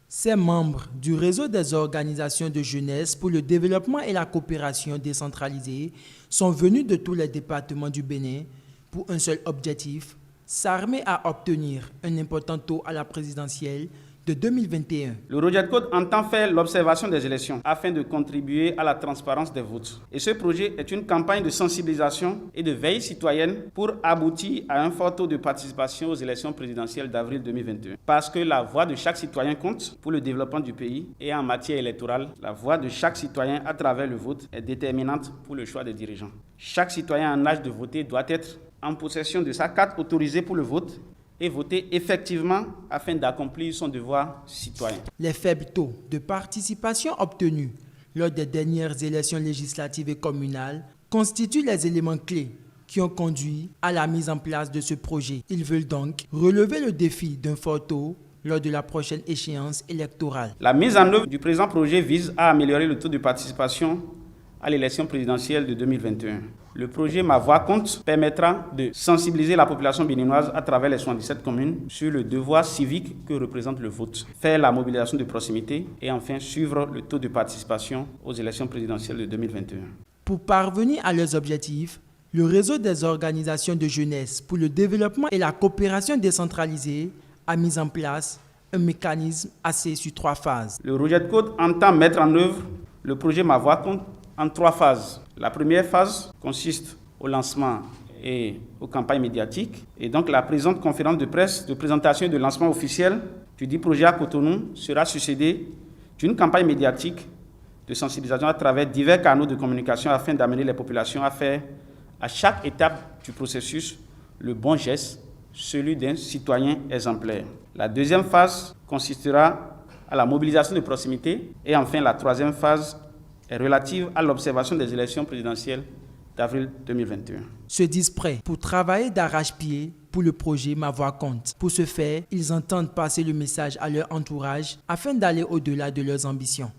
Ces membres du réseau des organisations de jeunesse pour le développement et la coopération décentralisée sont venus de tous les départements du Bénin pour un seul objectif, s'armer à obtenir un important taux à la présidentielle de 2021. Le ROJEDCODE entend faire l'observation des élections afin de contribuer à la transparence des votes. Et ce projet est une campagne de sensibilisation et de veille citoyenne pour aboutir à un fort taux de participation aux élections présidentielles d'avril 2021. Parce que la voix de chaque citoyen compte pour le développement du pays et en matière électorale, la voix de chaque citoyen à travers le vote est déterminante pour le choix des dirigeants. Chaque citoyen en âge de voter doit être en possession de sa carte autorisée pour le vote et voter effectivement afin d'accomplir son devoir citoyen. Les faibles taux de participation obtenus lors des dernières élections législatives et communales constituent les éléments clés qui ont conduit à la mise en place de ce projet. Ils veulent donc relever le défi d'un fort taux lors de la prochaine échéance électorale. La mise en œuvre du présent projet vise à améliorer le taux de participation à l'élection présidentielle de 2021. Le projet Ma Voix Compte permettra de sensibiliser la population béninoise à travers les 77 communes sur le devoir civique que représente le vote, faire la mobilisation de proximité et enfin suivre le taux de participation aux élections présidentielles de 2021. Pour parvenir à leurs objectifs, le réseau des organisations de jeunesse pour le développement et la coopération décentralisée a mis en place un mécanisme axé sur 3 phases. Le ROJEDCODE entend mettre en œuvre le projet Ma Voix Compte en 3 phases. La première phase consiste au lancement et aux campagnes médiatiques. Et donc la présente conférence de presse de présentation et de lancement officiel du dit projet à Cotonou sera succédée d'une campagne médiatique de sensibilisation à travers divers canaux de communication afin d'amener les populations à faire à chaque étape du processus le bon geste, celui d'un citoyen exemplaire. La deuxième phase consistera à la mobilisation de proximité et enfin la troisième phase est relative à l'observation des élections présidentielles d'avril 2021. Se disent prêts pour travailler d'arrache-pied pour le projet Ma Voix Compte. Pour ce faire, ils entendent passer le message à leur entourage afin d'aller au-delà de leurs ambitions.